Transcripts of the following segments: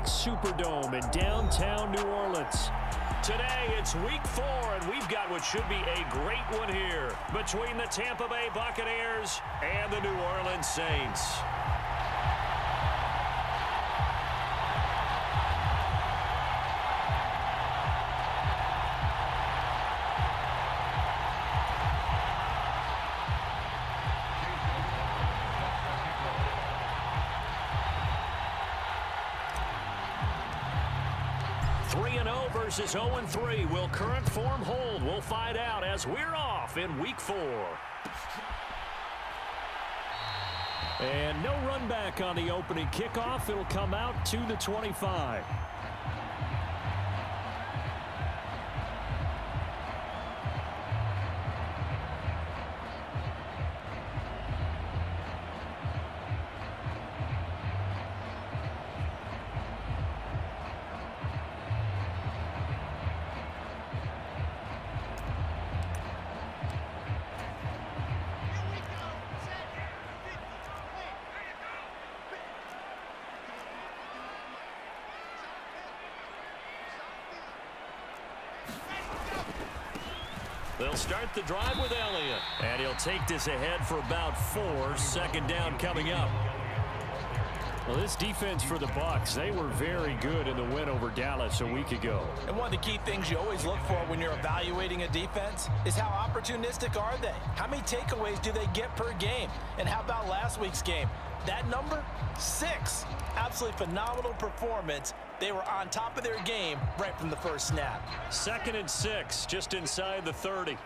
MetLife Superdome in downtown New Orleans. Today, it's week 4, and we've got what should be a great one here between the Tampa Bay Buccaneers and the New Orleans Saints. Versus 0-3. Will current form hold? We'll find out as we're off in week 4. And no run back on the opening kickoff. It'll come out to the 25. They'll start the drive with Elliott. And he'll take this ahead for about 4. Second down coming up. Well, this defense for the Bucs, they were very good in the win over Dallas a week ago. And one of the key things you always look for when you're evaluating a defense is how opportunistic are they? How many takeaways do they get per game? And how about last week's game? That number, 6. Absolutely phenomenal performance. They were on top of their game right from the first snap. 2nd and 6, just inside the 30.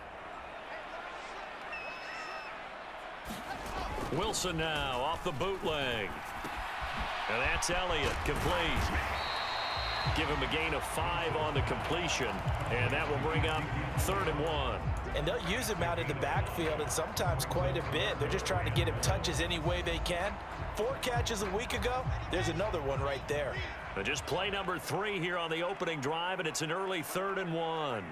Wilson now off the bootleg. And that's Elliott, complete. Give him a gain of 5 on the completion, and that will bring up 3rd and 1. And they'll use him out in the backfield, and sometimes quite a bit. They're just trying to get him touches any way they can. 4 catches a week ago, there's another one right there. But just play number 3 here on the opening drive, and it's an early 3rd and 1.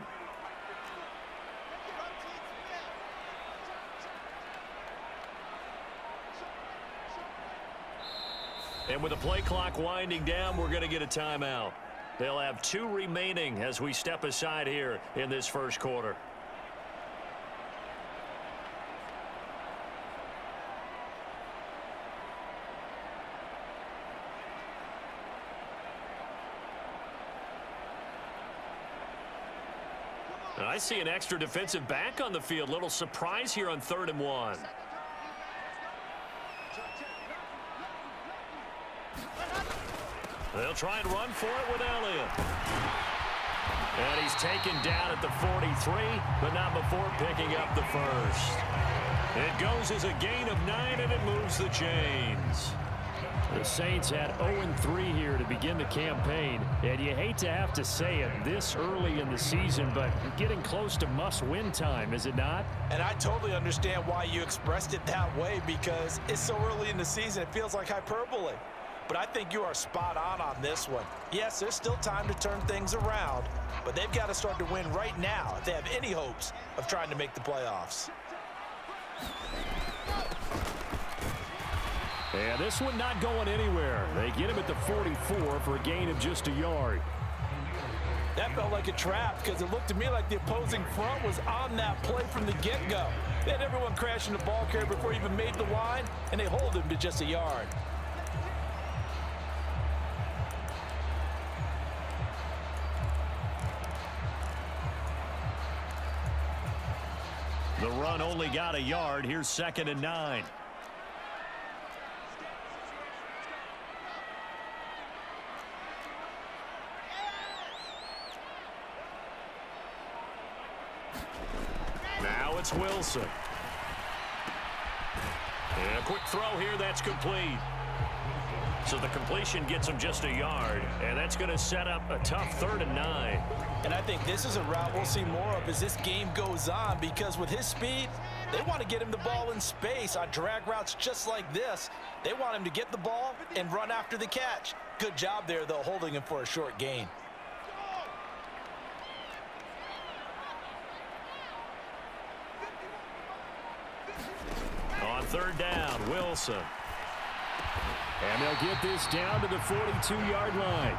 And with the play clock winding down, we're going to get a timeout. They'll have 2 remaining as we step aside here in this first quarter. And I see an extra defensive back on the field. Little surprise here on 3rd and 1. They'll try and run for it with Elliott. And he's taken down at the 43, but not before picking up the first. It goes as a gain of 9, and it moves the chains. The Saints had 0-3 here to begin the campaign, and you hate to have to say it this early in the season, but getting close to must-win time, is it not? And I totally understand why you expressed it that way, because it's so early in the season, it feels like hyperbole. But I think you are spot on this one. Yes, there's still time to turn things around, but they've got to start to win right now if they have any hopes of trying to make the playoffs. And this one not going anywhere. They get him at the 44 for a gain of just a yard. That felt like a trap because it looked to me like the opposing front was on that play from the get-go. They had everyone crashing the ball carrier before he even made the line, and they hold him to just a yard. The run only got a yard. Here's 2nd and 9. Now it's Wilson. And a quick throw here, that's complete. So the completion gets him just a yard, and that's going to set up a tough 3rd and 9. And I think this is a route we'll see more of as this game goes on, because with his speed, they want to get him the ball in space on drag routes just like this. They want him to get the ball and run after the catch. Good job there, though, holding him for a short gain. On 3rd down, Wilson. And they'll get this down to the 42-yard line.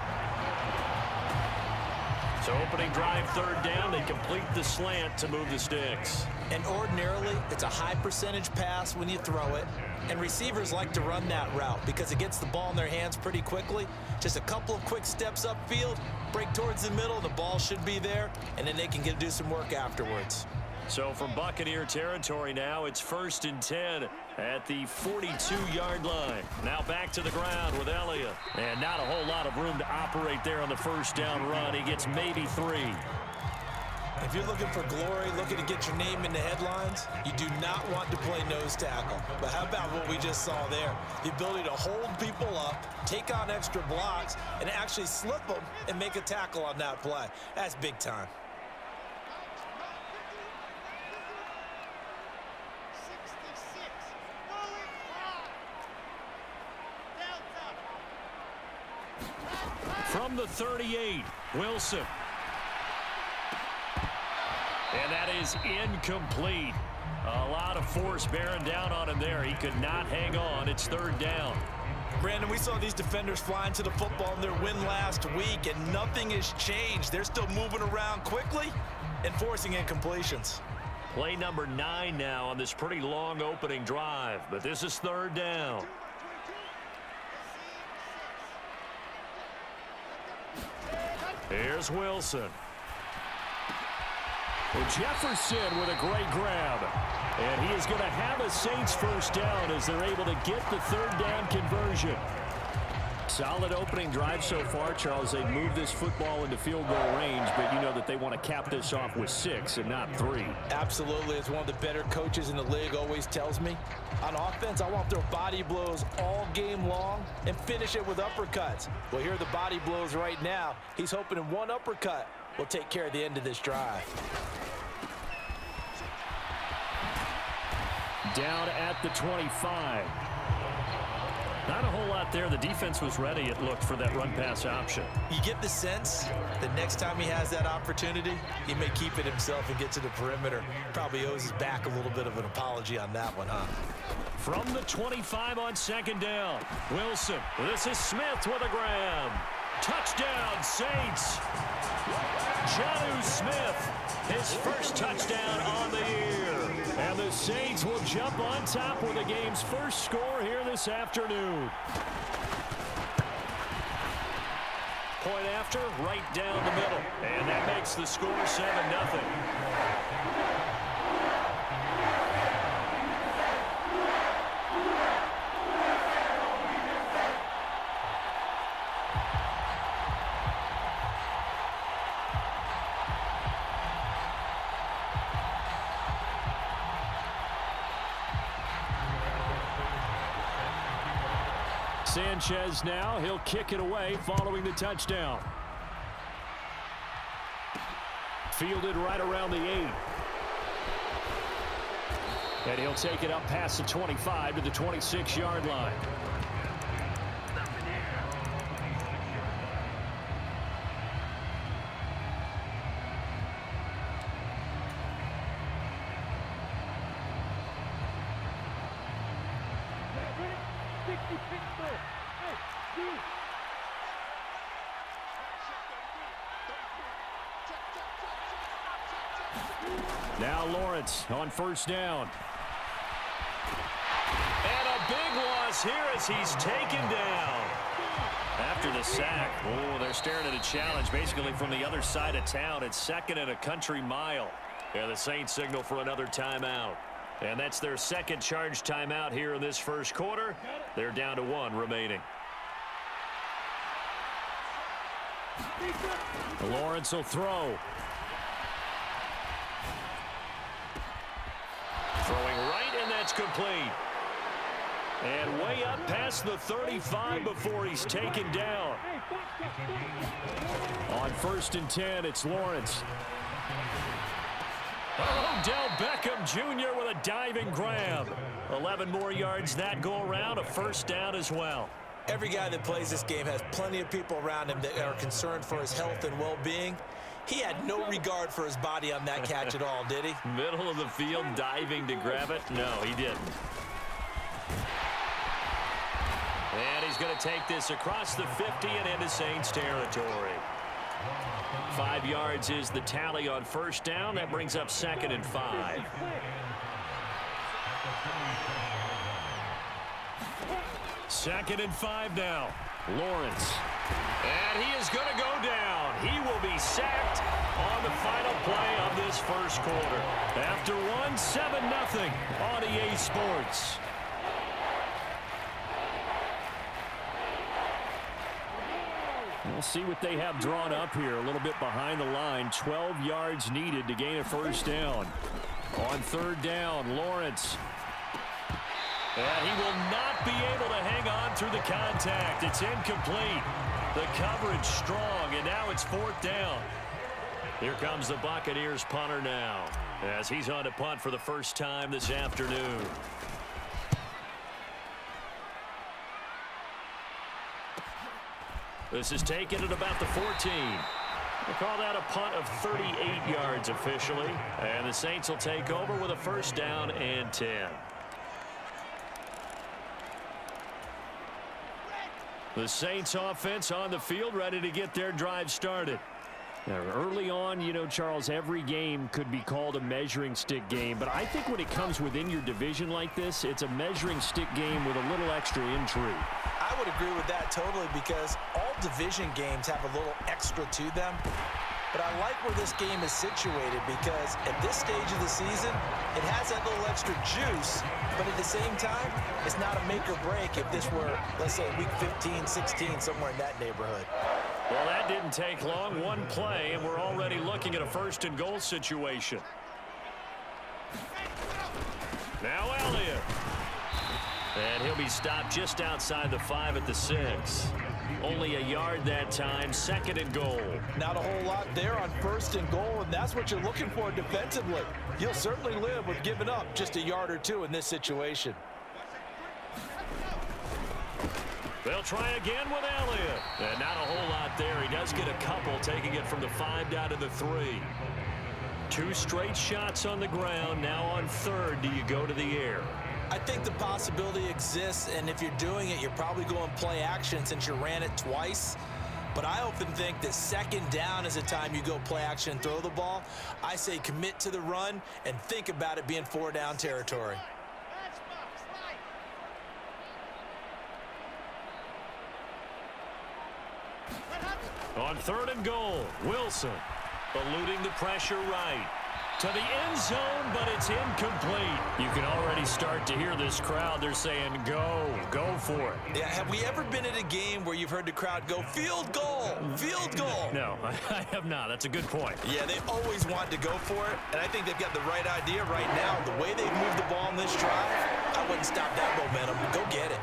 So opening drive, third down. They complete the slant to move the sticks. And ordinarily, it's a high percentage pass when you throw it. And receivers like to run that route because it gets the ball in their hands pretty quickly. Just a couple of quick steps upfield, break towards the middle, the ball should be there, and then they can do some work afterwards. So from Buccaneer territory now, it's 1st and 10 at the 42-yard line. Now back to the ground with Elliott. And not a whole lot of room to operate there on the first down run. He gets maybe 3. If you're looking for glory, looking to get your name in the headlines, you do not want to play nose tackle. But how about what we just saw there? The ability to hold people up, take on extra blocks, and actually slip them and make a tackle on that play. That's big time. From the 38, Wilson. And that is incomplete. A lot of force bearing down on him there. He could not hang on. It's third down. Brandon, we saw these defenders flying to the football in their win last week, and nothing has changed. They're still moving around quickly and forcing incompletions. Play number 9 now on this pretty long opening drive, but this is third down. Here's Wilson. Well, Jefferson with a great grab. And he is going to have a Saints first down as they're able to get the third down conversion. Solid opening drive so far, Charles. They moved this football into field goal range, but you know that they want to cap this off with 6 and not 3. Absolutely. As one of the better coaches in the league always tells me, on offense, I want to throw body blows all game long and finish it with uppercuts. Well, here are the body blows right now. He's hoping in one uppercut will take care of the end of this drive. Down at the 25. Not a whole lot there. The defense was ready, it looked, for that run-pass option. You get the sense that next time he has that opportunity, he may keep it himself and get to the perimeter. Probably owes his back a little bit of an apology on that one, huh? From the 25 on second down, Wilson. This is Smith with a grab. Touchdown, Saints. Jonnu Smith, his first touchdown on the year. And the Saints will jump on top with the game's first score here this afternoon. Point after, right down the middle. And that makes the score 7-0. Sanchez now, he'll kick it away following the touchdown. Fielded right around the 8. And he'll take it up past the 25 to the 26-yard line. Now Lawrence on first down. And a big loss here as he's taken down. After the sack, oh, they're staring at a challenge basically from the other side of town. It's 2nd and a country mile. Yeah, the Saints signal for another timeout. And that's their second charge timeout here in this first quarter. They're down to 1 remaining. Lawrence will throw. Throwing right, and that's complete. And way up past the 35 before he's taken down. On 1st and 10, it's Lawrence. Odell Beckham Jr. with a diving grab. 11 more yards that go around, a first down as well. Every guy that plays this game has plenty of people around him that are concerned for his health and well-being. He had no regard for his body on that catch at all, did he? Middle of the field, diving to grab it? No, he didn't. And he's going to take this across the 50 and into Saints territory. 5 yards is the tally on first down. That brings up 2nd and 5. Second and 5 now. Lawrence. And he is going to go down. He will be sacked on the final play of this first quarter. After 7-0 on EA Sports. We'll see what they have drawn up here. A little bit behind the line. 12 yards needed to gain a first down. On third down, Lawrence. And he will not be able to hang on through the contact. It's incomplete. The coverage strong, and now it's 4th down. Here comes the Buccaneers punter now, as he's on to punt for the first time this afternoon. This is taken at about the 14. We'll call that a punt of 38 yards officially. And the Saints will take over with a first down and 10. The Saints offense on the field, ready to get their drive started. Now, early on, you know, Charles, every game could be called a measuring stick game. But I think when it comes within your division like this, it's a measuring stick game with a little extra intrigue. I would agree with that totally, because all division games have a little extra to them. But I like where this game is situated, because at this stage of the season, it has that little extra juice. But at the same time, it's not a make or break if this were, let's say, week 15, 16, somewhere in that neighborhood. Well, that didn't take long. One play, and we're already looking at a 1st and goal situation. Now Elliott. And he'll be stopped just outside the 5 at the 6. Only a yard that time. 2nd and goal. Not a whole lot there on 1st and goal, and that's what you're looking for defensively. You'll certainly live with giving up just a yard or 2 in this situation. They'll try again with Elliott. And not a whole lot there. He does get a couple, taking it from the 5 down to the 3. 2 straight shots on the ground. Now on 3rd, do you go to the air? I think the possibility exists, and if you're doing it, you're probably going play action since you ran it twice. But I often think that 2nd down is a time you go play action and throw the ball. I say commit to the run and think about it being 4 down territory. On 3rd and goal, Wilson eluding the pressure right. To the end zone, but it's incomplete. You can already start to hear this crowd. They're saying, go for it. Yeah, have we ever been at a game where you've heard the crowd go, field goal, field goal? No, I have not. That's a good point. Yeah, they always want to go for it, and I think they've got the right idea right now. The way they've moved the ball in this drive, I wouldn't stop that momentum. Go get it.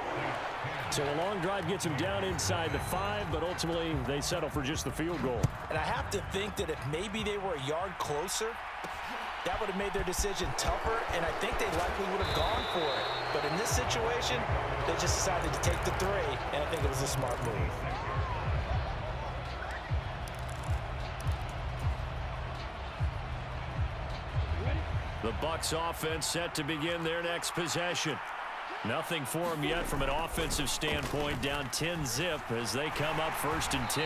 So a long drive gets them down inside the 5, but ultimately they settle for just the field goal. And I have to think that if maybe they were a yard closer, that would have made their decision tougher, and I think they likely would have gone for it. But in this situation, they just decided to take the 3, and I think it was a smart move. The Bucs offense set to begin their next possession. Nothing for them yet from an offensive standpoint, down 10-zip as they come up 1st and 10.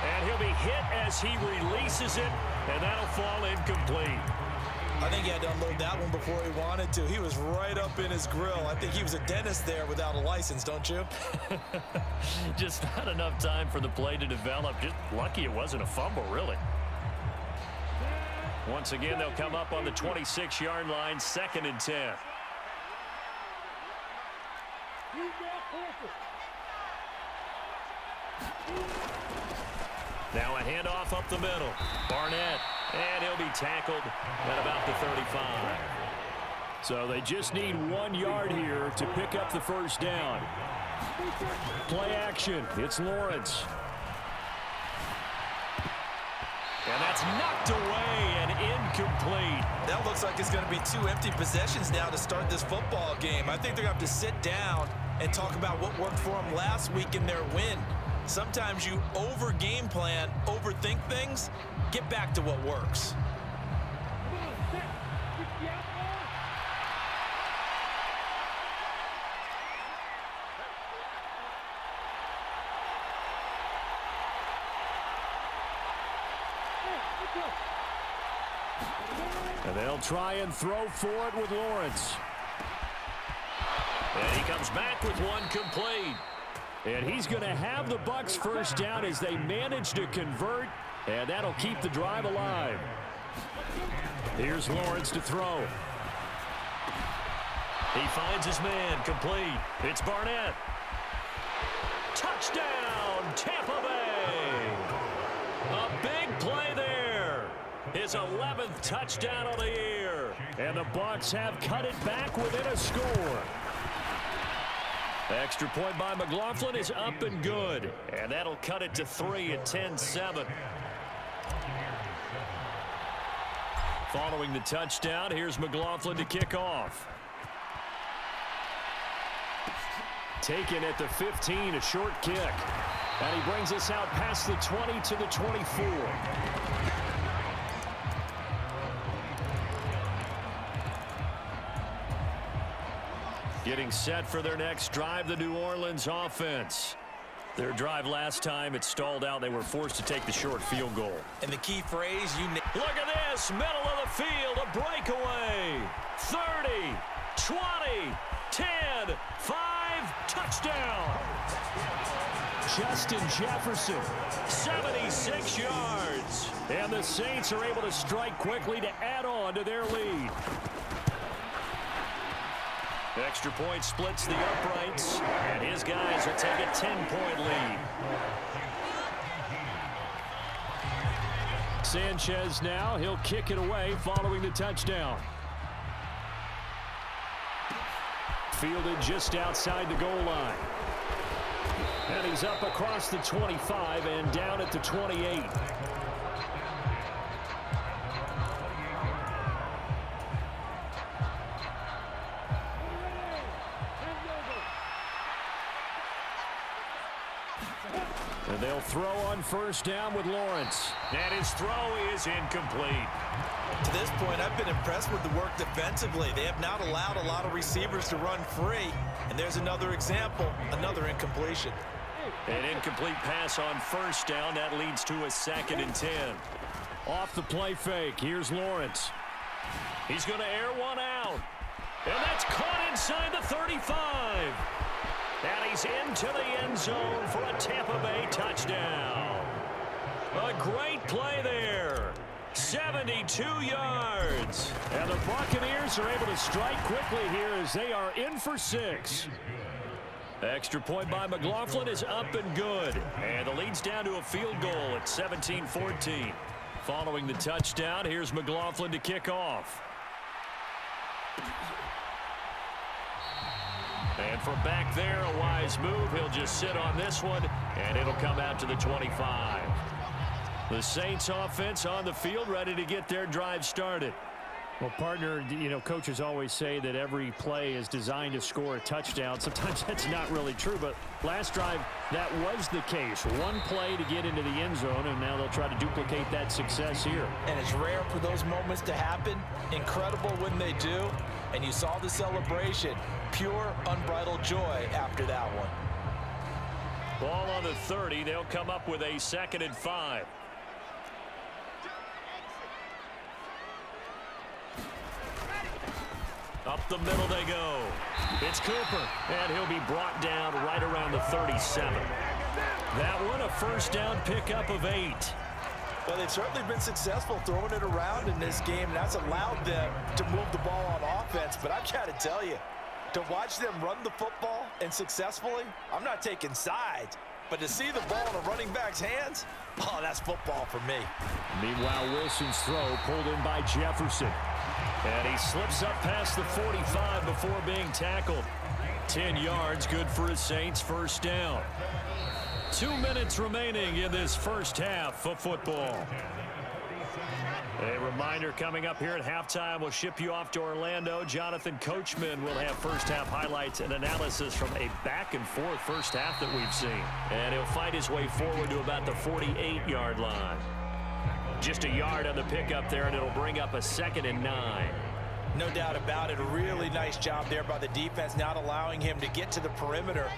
And he'll be hit as he releases it, and that'll fall incomplete. I think he had to unload that one before he wanted to. He was right up in his grill. I think he was a dentist there without a license, don't you? Just not enough time for the play to develop. Just lucky it wasn't a fumble, really. Once again, they'll come up on the 26-yard line, 2nd and 10. Now a handoff up the middle. Barnett, and he'll be tackled at about the 35. So they just need 1 yard here to pick up the first down. Play action. It's Lawrence. And that's knocked away and incomplete. That looks like it's going to be 2 empty possessions now to start this football game. I think they're going to have to sit down and talk about what worked for them last week in their win. Sometimes you over-game plan, overthink things, get back to what works. And they'll try and throw for it with Lawrence. And he comes back with one complete. And he's going to have the Bucs first down as they manage to convert, and that'll keep the drive alive. Here's Lawrence to throw. He finds his man, complete. It's Barnett. Touchdown, Tampa Bay. A big play there. His 11th touchdown of the year. And the Bucs have cut it back within a score. Extra point by McLaughlin is up and good. And that'll cut it to 3 at 10-7. Following the touchdown, here's McLaughlin to kick off. Taken at the 15, a short kick. And he brings us out past the 20 to the 24. Getting set for their next drive, the New Orleans offense. Their drive last time, it stalled out. They were forced to take the short field goal. And the key phrase, look at this, middle of the field, a breakaway. 30, 20, 10, 5, touchdown. Justin Jefferson, 76 yards. And the Saints are able to strike quickly to add on to their lead. Extra point splits the uprights, and his guys will take a 10-point lead. Sanchez now, he'll kick it away following the touchdown. Fielded just outside the goal line. And he's up across the 25 and down at the 28. And they'll throw on first down with Lawrence. And his throw is incomplete. To this point, I've been impressed with the work defensively. They have not allowed a lot of receivers to run free. And there's another example, another incompletion. An incomplete pass on first down. That leads to a 2nd and 10. Off the play fake. Here's Lawrence. He's going to air one out. And that's caught inside the 35. And he's into the end zone for a Tampa Bay touchdown. A great play there. 72 yards. And the Buccaneers are able to strike quickly here as they are in for 6. Extra point by McLaughlin is up and good. And the lead's down to a field goal at 17-14. Following the touchdown, here's McLaughlin to kick off. And from back there, a wise move. He'll just sit on this one, and it'll come out to the 25. The Saints offense on the field, ready to get their drive started. Well, partner, you know, coaches always say that every play is designed to score a touchdown. Sometimes that's not really true, but last drive, that was the case. One play to get into the end zone, and now they'll try to duplicate that success here. And it's rare for those moments to happen. Incredible when they do. And you saw the celebration. Pure, unbridled joy after that one. Ball on the 30. They'll come up with a 2nd and 5. Up the middle they go. It's Cooper, and he'll be brought down right around the 37. That one, a first down pickup of 8. Well, they've certainly been successful throwing it around in this game, and that's allowed them to move the ball on offense. But I've got to tell you, to watch them run the football and successfully, I'm not taking sides, but to see the ball in a running back's hands, oh, that's football for me. Meanwhile, Wilson's throw pulled in by Jefferson. And he slips up past the 45 before being tackled. 10 yards, good for his Saints, first down. 2 minutes remaining in this first half of football. A reminder coming up here at halftime, we'll ship you off to Orlando. Jonathan Coachman will have first half highlights and analysis from a back-and-forth first half that we've seen. And he'll fight his way forward to about the 48-yard line. Just a yard on the pickup there, and it'll bring up a 2nd and 9. No doubt about it. A really nice job there by the defense, not allowing him to get to the perimeter.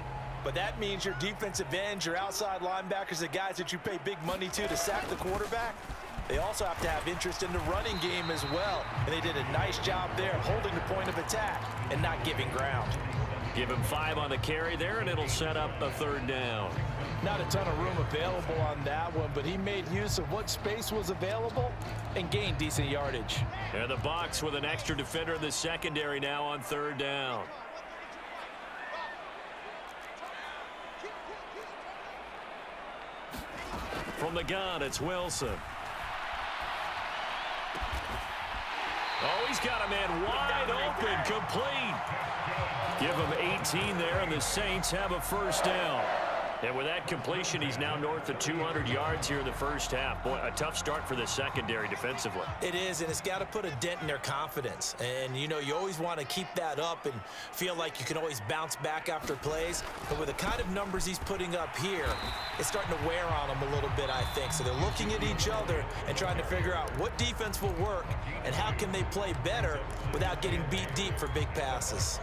But that means your defensive ends, your outside linebackers, the guys that you pay big money to sack the quarterback, They also have to have interest in the running game as well. And they did a nice job there holding the point of attack and not giving ground. Give him 5 on the carry there, and it'll set up a 3rd down. Not a ton of room available on that one, but he made use of what space was available and gained decent yardage. And the Bucs with an extra defender in the secondary now on 3rd down. From the gun, it's Wilson. Oh, he's got a man wide open, complete. Give him 18 there, and the Saints have a 1st down. And with that completion, he's now north of 200 yards here in the first half. Boy, a tough start for the secondary defensively. It is, and it's got to put a dent in their confidence. And, you know, you always want to keep that up and feel like you can always bounce back after plays. But with the kind of numbers he's putting up here, it's starting to wear on them a little bit, I think. So they're looking at each other and trying to figure out what defense will work and how can they play better without getting beat deep for big passes.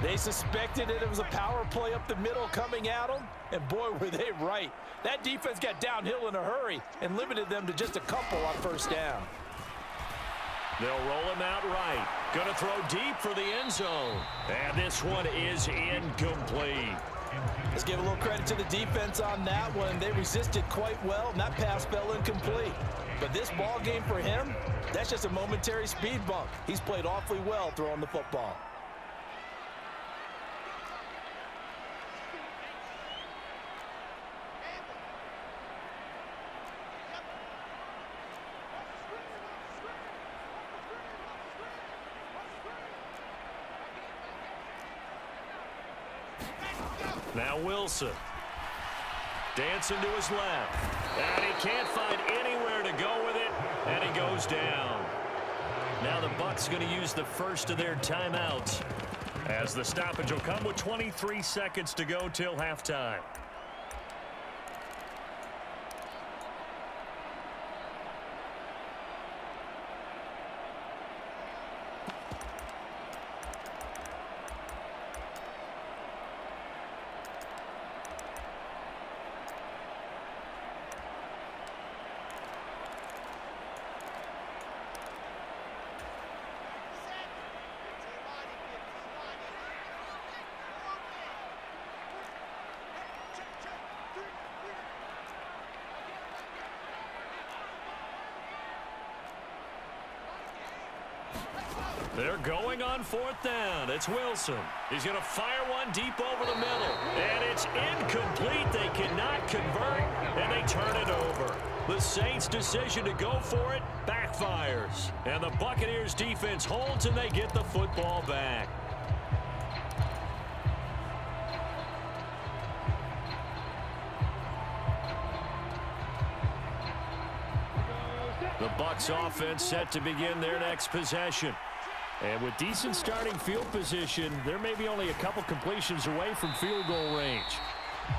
They suspected it was a power play up the middle coming at them, and boy, were they right. That defense got downhill in a hurry and limited them to just a couple on 1st down. They'll roll him out right. Going to throw deep for the end zone. And this one is incomplete. Let's give a little credit to the defense on that one. They resisted quite well, and that pass fell incomplete. But this ball game for him, that's just a momentary speed bump. He's played awfully well throwing the football. Now Wilson. Dancing to his left. And he can't find anywhere to go with it. And he goes down. Now the Bucs going to use the first of their timeouts, as the stoppage will come with 23 seconds to go till halftime. They're going on 4th down. It's Wilson. He's going to fire one deep over the middle. And it's incomplete. They cannot convert, and they turn it over. The Saints' decision to go for it backfires. And the Buccaneers' defense holds, and they get the football back. The Bucs offense set to begin their next possession. And with decent starting field position, there may be only a couple completions away from field goal range.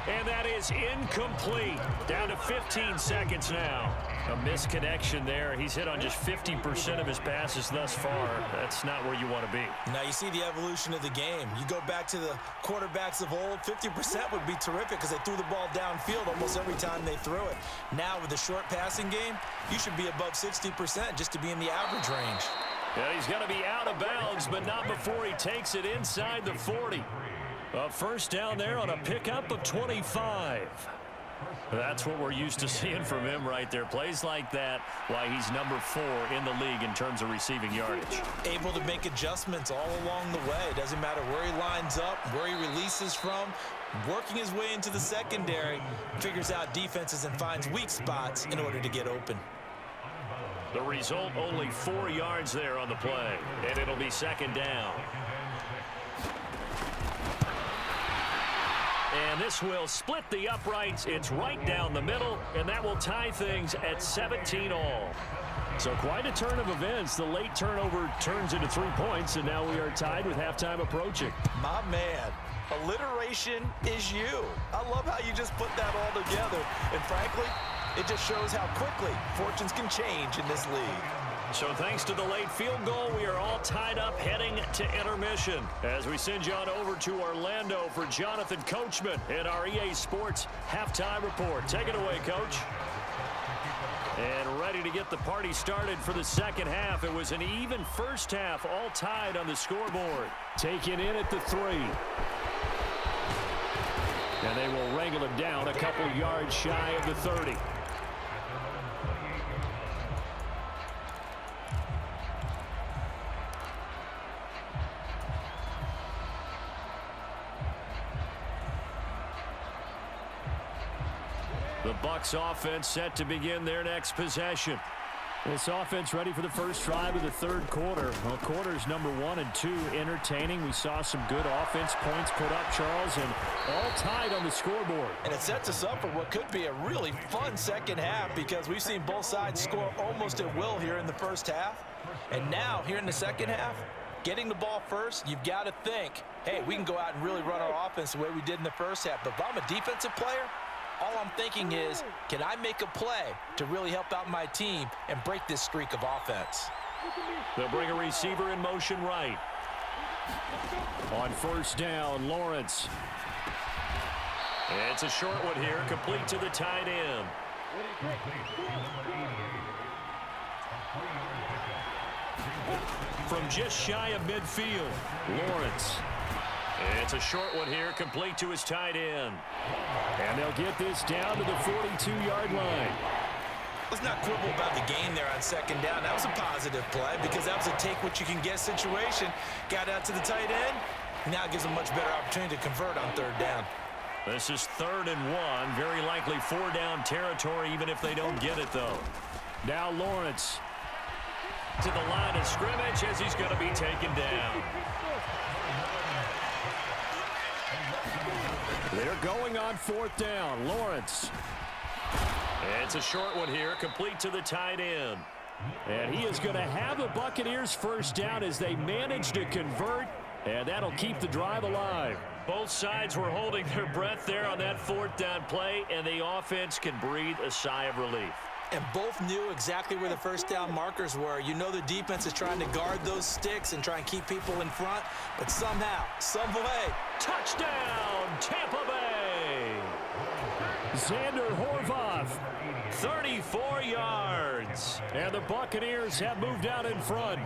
And that is incomplete. Down to 15 seconds now. A misconnection there. He's hit on just 50% of his passes thus far. That's not where you want to be. Now you see the evolution of the game. You go back to the quarterbacks of old, 50% would be terrific because they threw the ball downfield almost every time they threw it. Now with the short passing game, you should be above 60% just to be in the average range. Yeah, he's going to be out of bounds, but not before he takes it inside the 40. A 1st down there on a pickup of 25. That's what we're used to seeing from him right there. Plays like that, why he's number 4 in the league in terms of receiving yardage. Able to make adjustments all along the way. Doesn't matter where he lines up, where he releases from. Working his way into the secondary, figures out defenses and finds weak spots in order to get open. The result, only 4 yards there on the play, and it'll be 2nd down. And this will split the uprights. It's right down the middle, and that will tie things at 17-all. So quite a turn of events. The late turnover turns into 3 points, and now we are tied with halftime approaching. My man, alliteration is you. I love how you just put that all together. And frankly, it just shows how quickly fortunes can change in this league. So thanks to the late field goal, we are all tied up heading to intermission as we send you on over to Orlando for Jonathan Coachman in our EA Sports Halftime Report. Take it away, Coach. And ready to get the party started for the second half. It was an even first half, all tied on the scoreboard. Taken in at the 3. And they will wrangle him down a couple yards shy of the 30. The Bucs offense set to begin their next possession. This offense ready for the first drive of the third quarter. Well, quarters number 1 and 2 entertaining. We saw some good offense points put up, Charles, and all tied on the scoreboard. And it sets us up for what could be a really fun second half because we've seen both sides score almost at will here in the first half. And now, here in the second half, getting the ball first, you've got to think, hey, we can go out and really run our offense the way we did in the first half. But if I'm a defensive player, all I'm thinking is, can I make a play to really help out my team and break this streak of offense? They'll bring a receiver in motion right. On first down, Lawrence. It's a short one here, complete to the tight end. From just shy of midfield, Lawrence. It's a short one here, complete to his tight end. And they'll get this down to the 42-yard line. Let's not quibble about the gain there on second down. That was a positive play because that was a take-what-you-can-get situation. Got out to the tight end. Now it gives them a much better opportunity to convert on third down. This is 3rd and 1. Very likely 4-down territory, even if they don't get it, though. Now Lawrence to the line of scrimmage as he's going to be taken down. They're going on 4th down. Lawrence. It's a short one here, complete to the tight end. And he is going to have the Buccaneers first down as they manage to convert, and that'll keep the drive alive. Both sides were holding their breath there on that 4th down play, and the offense can breathe a sigh of relief. And both knew exactly where the first down markers were. You know the defense is trying to guard those sticks and try and keep people in front, but somehow, some way, touchdown, Tampa Bay! Xander Horvath, 34 yards. And the Buccaneers have moved out in front.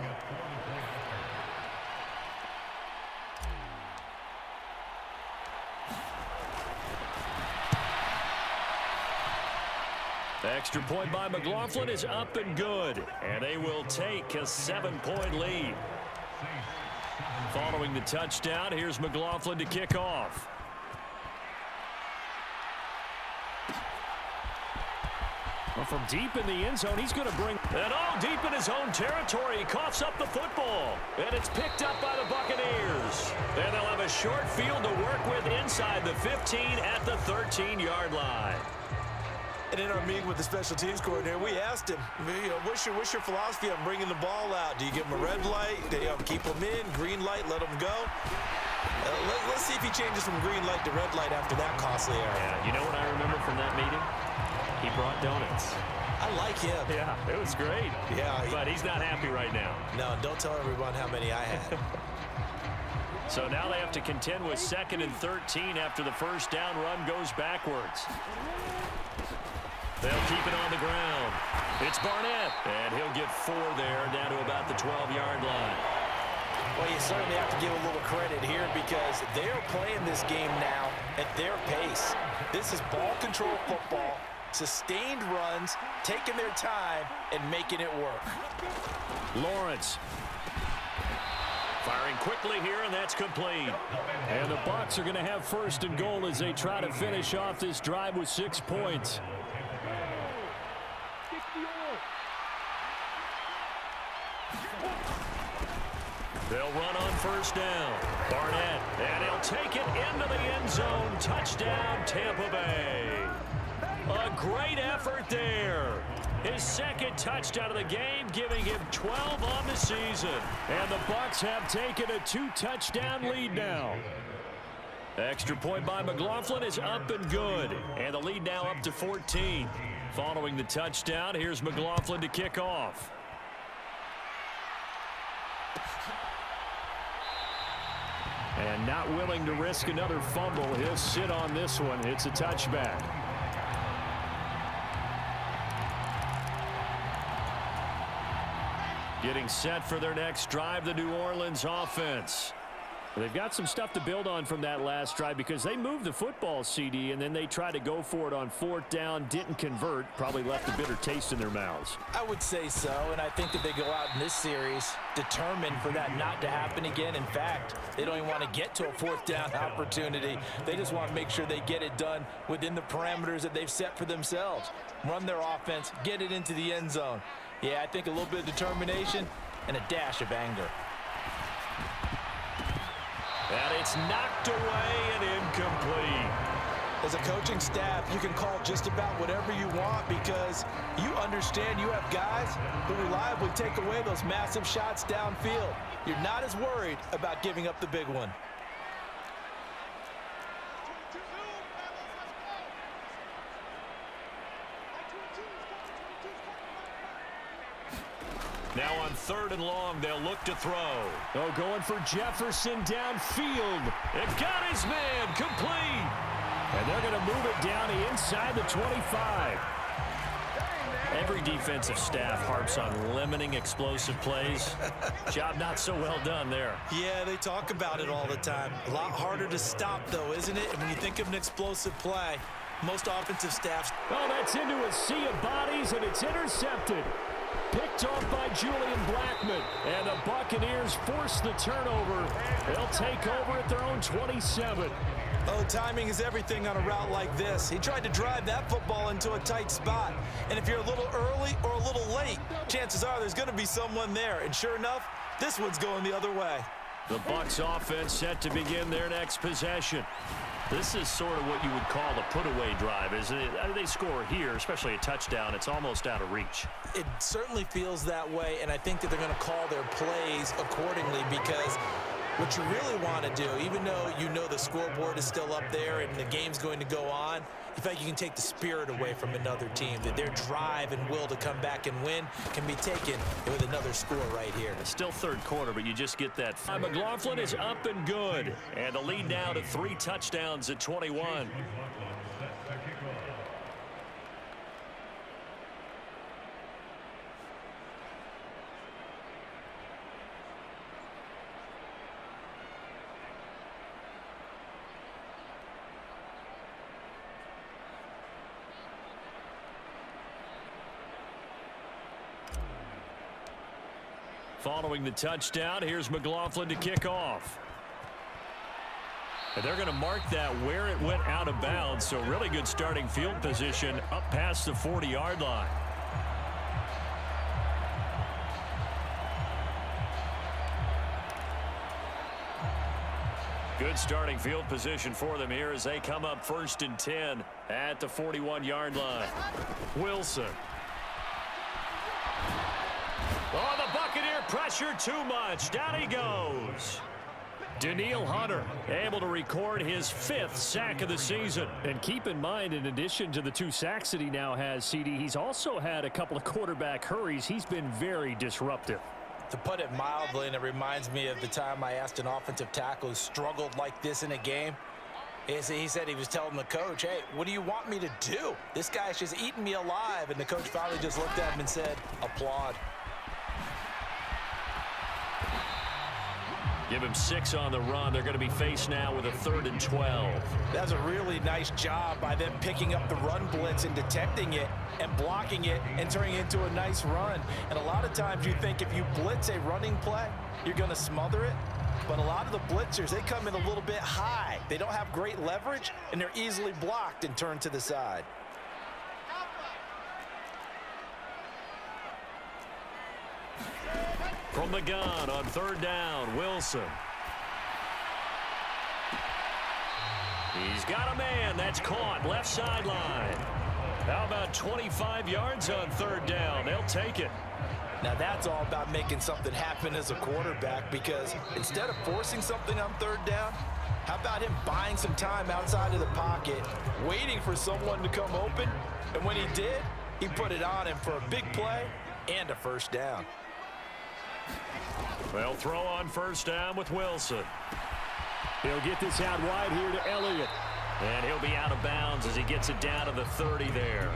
Extra point by McLaughlin is up and good, and they will take a 7-point lead. Following the touchdown, here's McLaughlin to kick off. Well, from deep in the end zone, he's going to bring it all deep in his own territory. He coughs up the football, and it's picked up by the Buccaneers. And they'll have a short field to work with inside the 15 at the 13-yard line. And in our meeting with the special teams coordinator, we asked him, what's your philosophy on bringing the ball out? Do you give them a red light? Do you keep them in? Green light, let them go? Let's see if he changes from green light to red light after that costly error. Yeah, you know what I remember from that meeting? He brought donuts. I like him. Yeah, it was great. Yeah. But he's not happy right now. No, don't tell everyone how many I had. So now they have to contend with 2nd and 13 after the first down run goes backwards. They'll keep it on the ground. It's Barnett, and he'll get 4 there, down to about the 12-yard line. Well, you certainly have to give a little credit here because they're playing this game now at their pace. This is ball control football, sustained runs, taking their time, and making it work. Lawrence. Firing quickly here, and that's complete. And the Bucs are going to have 1st and goal as they try to finish off this drive with 6 points. They'll run on first down. Barnett, and he'll take it into the end zone. Touchdown, Tampa Bay. A great effort there. His 2nd touchdown of the game, giving him 12 on the season. And the Bucs have taken a 2-touchdown lead now. Extra point by McLaughlin is up and good. And the lead now up to 14. Following the touchdown, here's McLaughlin to kick off. And not willing to risk another fumble, he'll sit on this one. It's a touchback. Getting set for their next drive, the New Orleans offense. They've got some stuff to build on from that last drive because they moved the football, CD, and then they tried to go for it on 4th down, didn't convert, probably left a bitter taste in their mouths. I would say so, and I think that they go out in this series determined for that not to happen again. In fact, they don't even want to get to a 4th down opportunity. They just want to make sure they get it done within the parameters that they've set for themselves. Run their offense, get it into the end zone. Yeah, I think a little bit of determination and a dash of anger. And it's knocked away and incomplete. As a coaching staff, you can call just about whatever you want because you understand you have guys who reliably take away those massive shots downfield. You're not as worried about giving up the big one. Now on 3rd and long, they'll look to throw. Oh, going for Jefferson downfield. It got his man complete. And they're going to move it down inside the 25. Every defensive staff harps on limiting explosive plays. Job not so well done there. Yeah, they talk about it all the time. A lot harder to stop, though, isn't it? And when you think of an explosive play, most offensive staffs... Oh, that's into a sea of bodies, and it's intercepted. Picked off by Julian Blackman. And the Buccaneers force the turnover. They'll take over at their own 27. Oh, timing is everything on a route like this. He tried to drive that football into a tight spot. And if you're a little early or a little late, chances are there's going to be someone there. And sure enough, this one's going the other way. The Bucs offense set to begin their next possession. This is sort of what you would call a put-away drive, isn't it? They score here, especially a touchdown. It's almost out of reach. It certainly feels that way, and I think that they're going to call their plays accordingly because what you really want to do, even though you know the scoreboard is still up there and the game's going to go on, you feel like you can take the spirit away from another team, that their drive and will to come back and win can be taken with another score right here. It's still 3rd quarter, but you just get that. McLaughlin is up and good, and the lead now to 3 touchdowns at 21. Following the touchdown, here's McLaughlin to kick off. And they're going to mark that where it went out of bounds, so really good starting field position up past the 40-yard line. Good starting field position for them here as they come up 1st and 10 at the 41-yard line. Wilson. Oh, the Buccaneer pressure too much. Down he goes. Danielle Hunter able to record his 5th sack of the season. And keep in mind, in addition to the 2 sacks that he now has, CD, he's also had a couple of quarterback hurries. He's been very disruptive. To put it mildly, and it reminds me of the time I asked an offensive tackle who struggled like this in a game. He said he was telling the coach, hey, what do you want me to do? This guy's just eating me alive. And the coach finally just looked at him and said, applaud. Give him 6 on the run. They're going to be faced now with a 3rd and 12. That's a really nice job by them picking up the run blitz and detecting it and blocking it and turning it into a nice run. And a lot of times you think if you blitz a running play, you're going to smother it. But a lot of the blitzers, they come in a little bit high. They don't have great leverage, and they're easily blocked and turned to the side. From the gun on 3rd down, Wilson. He's got a man. That's caught. Left sideline. How about 25 yards on 3rd down? They'll take it. Now that's all about making something happen as a quarterback, because instead of forcing something on 3rd down, how about him buying some time outside of the pocket, waiting for someone to come open, and when he did, he put it on him for a big play and a 1st down. They'll throw on 1st down with Wilson. He'll get this out wide here to Elliott. And he'll be out of bounds as he gets it down to the 30 there.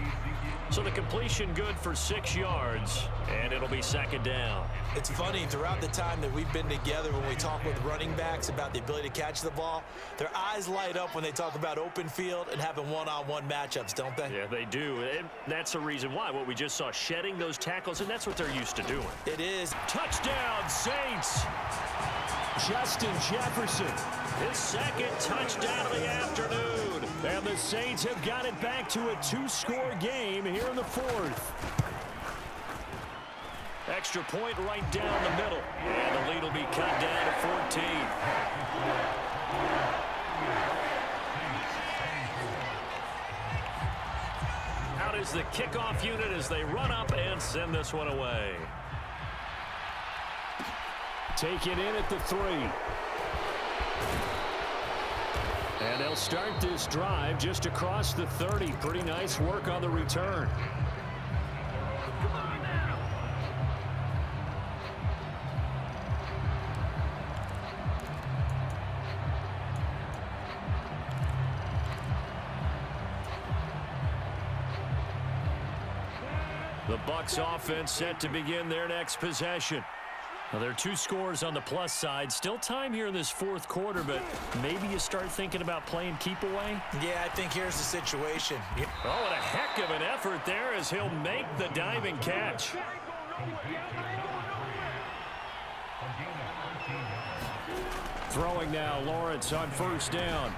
So the completion good for 6 yards, and it'll be second down. It's funny, throughout the time that we've been together, when we talk with running backs about the ability to catch the ball, their eyes light up when they talk about open field and having one-on-one matchups, don't they? Yeah, they do. And that's the reason why. What we just saw, shedding those tackles, and that's what they're used to doing. It is. Touchdown, Saints. Justin Jefferson, his second touchdown of the afternoon. And the Saints have got it back to a 2-score game here in the 4th. Extra point right down the middle. And the lead will be cut down to 14. Out is the kickoff unit as they run up and send this one away. Take it in at the 3. And they'll start this drive just across the 30. Pretty nice work on the return. The Bucs offense set to begin their next possession. Now, there are 2 scores on the plus side. Still time here in this 4th quarter, but maybe you start thinking about playing keep away? Yeah, I think here's the situation. Oh, and a heck of an effort there as he'll make the diving catch. Throwing now, Lawrence on first down.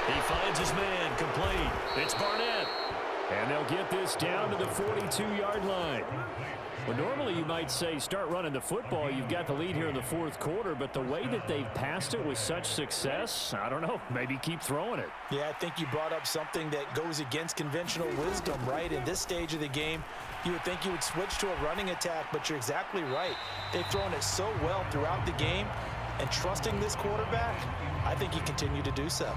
He finds his man, complete. It's Barnett. And they'll get this down to the 42-yard line. Well, normally you might say start running the football. You've got the lead here in the 4th quarter, but the way that they've passed it with such success, I don't know, maybe keep throwing it. Yeah, I think you brought up something that goes against conventional wisdom, right? In this stage of the game, you would think you would switch to a running attack, but you're exactly right. They've thrown it so well throughout the game, and trusting this quarterback, I think you continue to do so.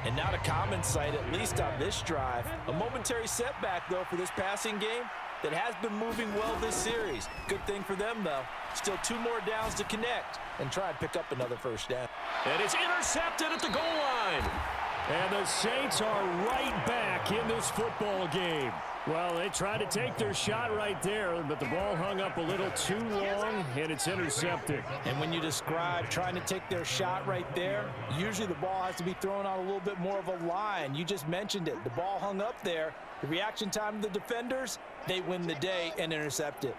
And not a common sight, at least on this drive. A momentary setback, though, for this passing game that has been moving well this series. Good thing for them, though. Still 2 more downs to connect and try and pick up another first down. And it's intercepted at the goal line. And the Saints are right back in this football game. Well, they tried to take their shot right there, but the ball hung up a little too long, and it's intercepted. And when you describe trying to take their shot right there, usually the ball has to be thrown on a little bit more of a line. You just mentioned it. The ball hung up there. The reaction time of the defenders, they win the day and intercept it.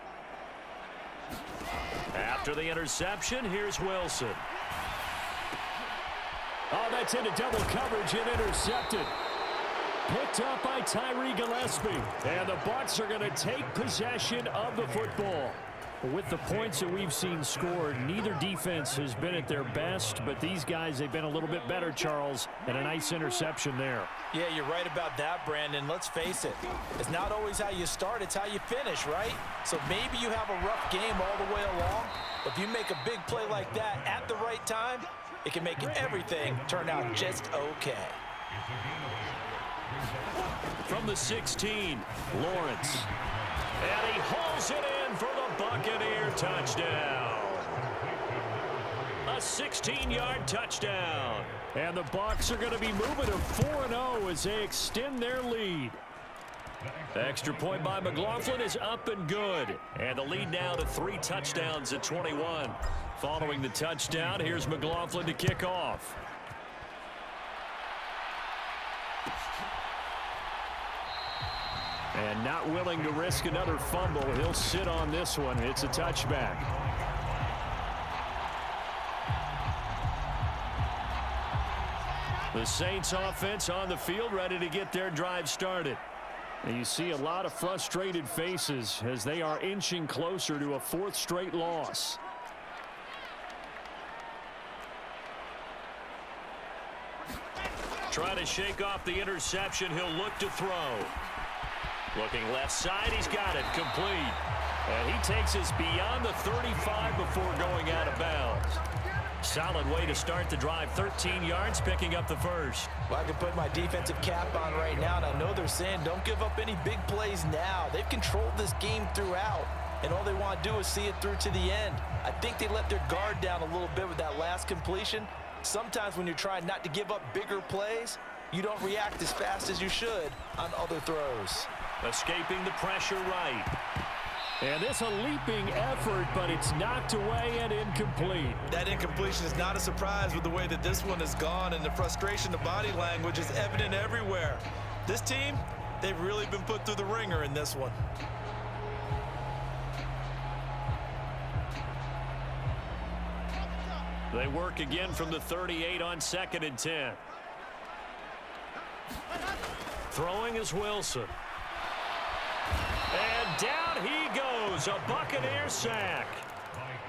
After the interception, here's Wilson. Oh, that's into double coverage and intercepted. Picked up by Tyree Gillespie. And the Bucs are going to take possession of the football. With the points that we've seen scored, neither defense has been at their best, but these guys, they've been a little bit better, Charles, and a nice interception there. Yeah, you're right about that, Brandon. Let's face it. It's not always how you start, it's how you finish, right? So maybe you have a rough game all the way along, but if you make a big play like that at the right time, it can make everything turn out just okay. From the 16, Lawrence. And he hauls it in for the Buccaneer touchdown. A 16-yard touchdown. And the Bucs are going to be moving to 4-0 as they extend their lead. Extra point by McLaughlin is up and good. And the lead now to 3 touchdowns at 21. Following the touchdown, here's McLaughlin to kick off. And not willing to risk another fumble. He'll sit on this one. It's a touchback. The Saints offense on the field, ready to get their drive started. And you see a lot of frustrated faces as they are inching closer to a 4th straight loss. Trying to shake off the interception. He'll look to throw. Looking left side, he's got it, complete. And he takes us beyond the 35 before going out of bounds. Solid way to start the drive, 13 yards, picking up the first. Well, I can put my defensive cap on right now, and I know they're saying don't give up any big plays now. They've controlled this game throughout, and all they want to do is see it through to the end. I think they let their guard down a little bit with that last completion. Sometimes when you're trying not to give up bigger plays, you don't react as fast as you should on other throws. escaping the pressure right. And this a leaping effort, but it's knocked away and incomplete. That incompletion is not a surprise with the way that this one has gone, and the frustration, the body language is evident everywhere. This team, they've really been put through the ringer in this one. They work again from the 38 on 2nd and 10. Throwing is Wilson. And down he goes, a Buccaneer sack.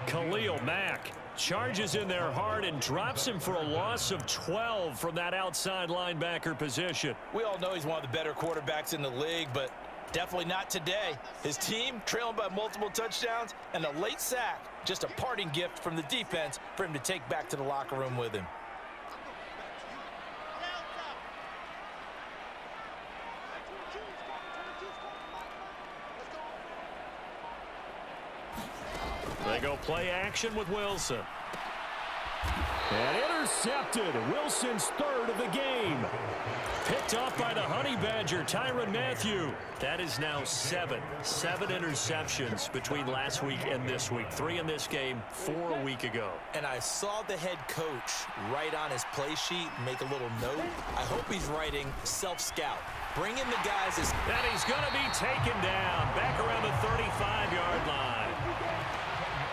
Khalil Mack charges in there hard and drops him for a loss of 12 from that outside linebacker position. We all know he's one of the better quarterbacks in the league, but definitely not today. His team trailing by multiple touchdowns and a late sack. Just a parting gift from the defense for him to take back to the locker room with him. They go play action with Wilson. And intercepted. Wilson's third of the game. Picked off by the Honey Badger, Tyrann Mathieu. That is now seven interceptions between last week and this week. 3 in this game, 4 a week ago. And I saw the head coach write on his play sheet, make a little note. I hope he's writing self-scout. Bring in the guys. And he's going to be taken down back around the 35-yard line.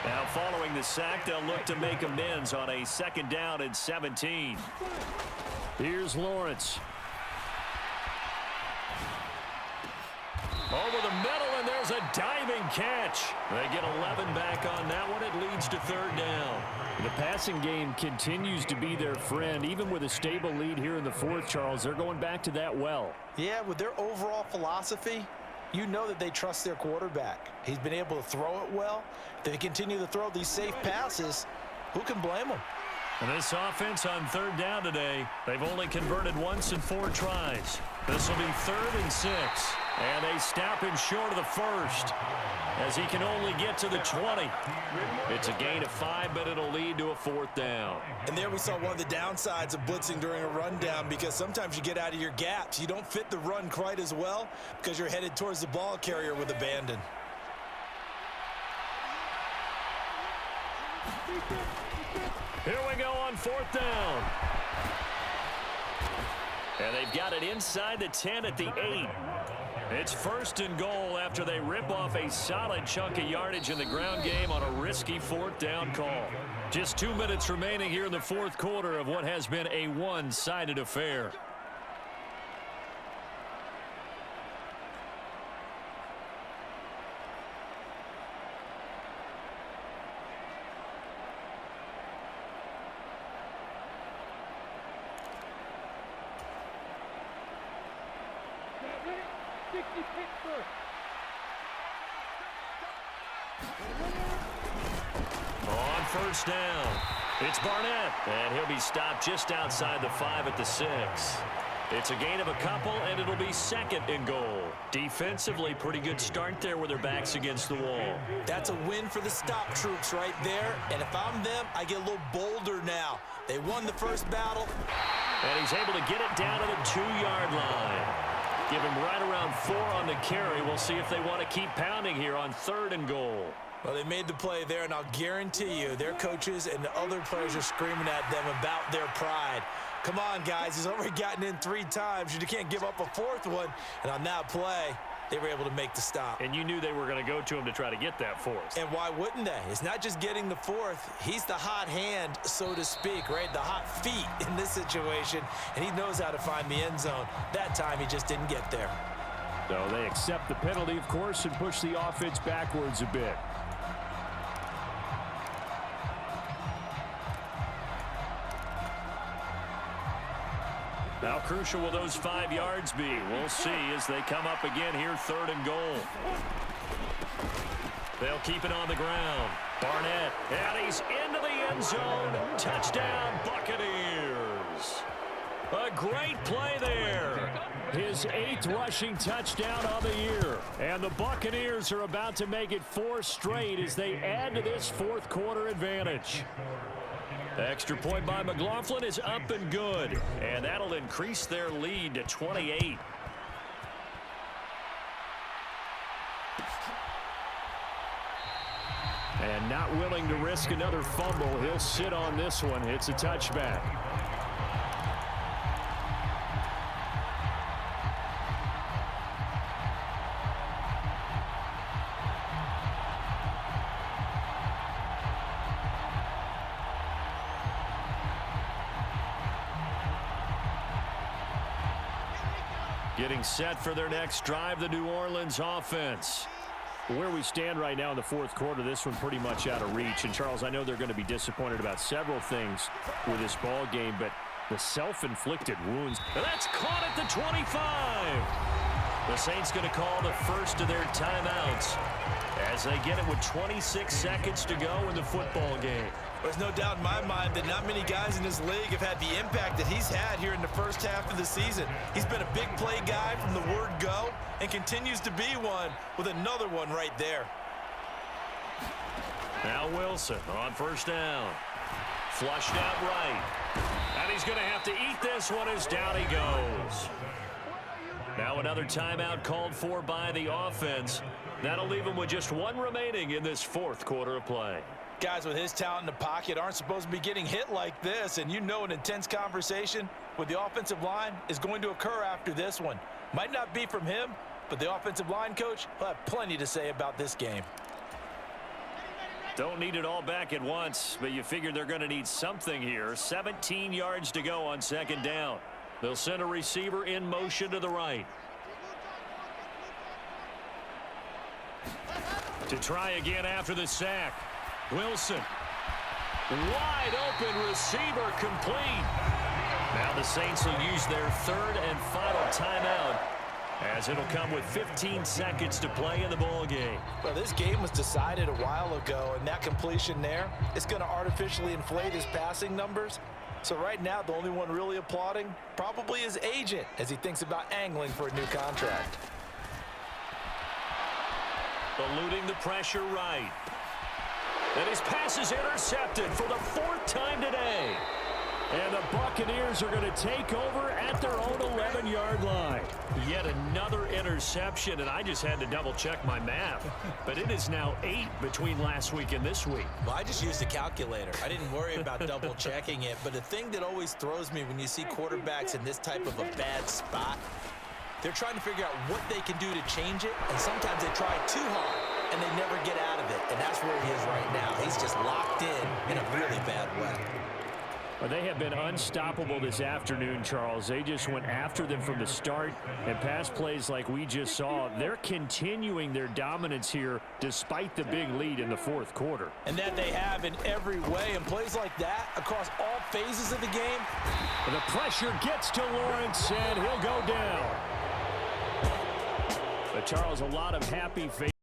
Now following the sack, they'll look to make amends on a 2nd down and 17. Here's Lawrence. Over the middle, and there's a diving catch. They get 11 back on that one. It leads to 3rd down. The passing game continues to be their friend. Even with a stable lead here in the 4th, Charles, they're going back to that well. Yeah, with their overall philosophy, you know that they trust their quarterback. He's been able to throw it well. If they continue to throw these safe passes, who can blame them? And this offense on 3rd down today, they've only converted once in 4 tries. This will be 3rd and 6. And they stop him short of the 1st as he can only get to the 20. It's a gain of 5, but it'll lead to a 4th down. And there we saw one of the downsides of blitzing during a rundown, because sometimes you get out of your gaps. You don't fit the run quite as well because you're headed towards the ball carrier with abandon. Here we go on 4th down. And they've got it inside the 10 at the 8. It's 1st and goal after they rip off a solid chunk of yardage in the ground game on a risky 4th down call. Just 2 minutes remaining here in the 4th quarter of what has been a one-sided affair. On 1st down, it's Barnett, and he'll be stopped just outside the 5 at the 6. It's a gain of a couple, and it'll be 2nd and goal. Defensively, pretty good start there with their backs against the wall. That's a win for the stop troops right there, and if I'm them, I get a little bolder now. They won the first battle. And he's able to get it down to the 2-yard line. Give him right around 4 on the carry. We'll see if they want to keep pounding here on 3rd and goal. Well, they made the play there, and I'll guarantee you their coaches and the other players are screaming at them about their pride. Come on, guys. He's already gotten in 3 times. You can't give up a 4th one. And on that play, they were able to make the stop. And you knew they were going to go to him to try to get that 4th. And why wouldn't they? It's not just getting the 4th. He's the hot hand, so to speak, right? The hot feet in this situation. And he knows how to find the end zone. That time, he just didn't get there. So they accept the penalty, of course, and push the offense backwards a bit. How crucial will those 5 yards be? We'll see as they come up again here, 3rd and goal. They'll keep it on the ground. Barnett, and he's into the end zone. Touchdown, Buccaneers. A great play there. His 8th rushing touchdown on the year. And the Buccaneers are about to make it 4 straight as they add to this 4th quarter advantage. Extra point by McLaughlin is up and good. And that'll increase their lead to 28. And not willing to risk another fumble. He'll sit on this one. It's a touchback. Getting set for their next drive, the New Orleans offense. Where we stand right now in the fourth quarter, this one pretty much out of reach. And, Charles, I know they're going to be disappointed about several things with this ball game, but the self-inflicted wounds. And that's caught at the 25. The Saints going to call the first of their timeouts as they get it with 26 seconds to go in the football game. There's no doubt in my mind that not many guys in this league have had the impact that he's had here in the first half of the season. He's been a big play guy from the word go and continues to be one with another one right there. Now Wilson on first down. Flushed out right. And he's going to have to eat this one as down he goes. Now another timeout called for by the offense. That'll leave him with just one remaining in this fourth quarter of play. Guys with his talent in the pocket aren't supposed to be getting hit like this, and you know an intense conversation with the offensive line is going to occur after this one. Might not be from him, but the offensive line coach will have plenty to say about this game. Don't need it all back at once, but you figure they're going to need something here. 17 yards to go on second down. They'll send a receiver in motion to the right. To try again after the sack. Wilson. Wide open receiver complete. Now the Saints will use their third and final timeout as it'll come with 15 seconds to play in the ball game. Well, this game was decided a while ago, and that completion there is going to artificially inflate his passing numbers. So right now, the only one really applauding probably his agent as he thinks about angling for a new contract. Eluding the pressure right. And his pass is intercepted for the fourth time today. And the Buccaneers are going to take over at their own 11-yard line. Yet another interception, and I just had to double-check my math. But it is now 8 between last week and this week. Well, I just used a calculator. I didn't worry about double-checking it. But the thing that always throws me when you see quarterbacks in this type of a bad spot, they're trying to figure out what they can do to change it, and sometimes they try too hard, and they never get out of it. And that's where he is right now. He's just locked in a really bad way. Well, they have been unstoppable this afternoon, Charles. They just went after them from the start, and pass plays like we just saw, they're continuing their dominance here despite the big lead in the fourth quarter. And that they have in every way, and plays like that across all phases of the game. And the pressure gets to Lawrence, and he'll go down. But, Charles, a lot of happy faces.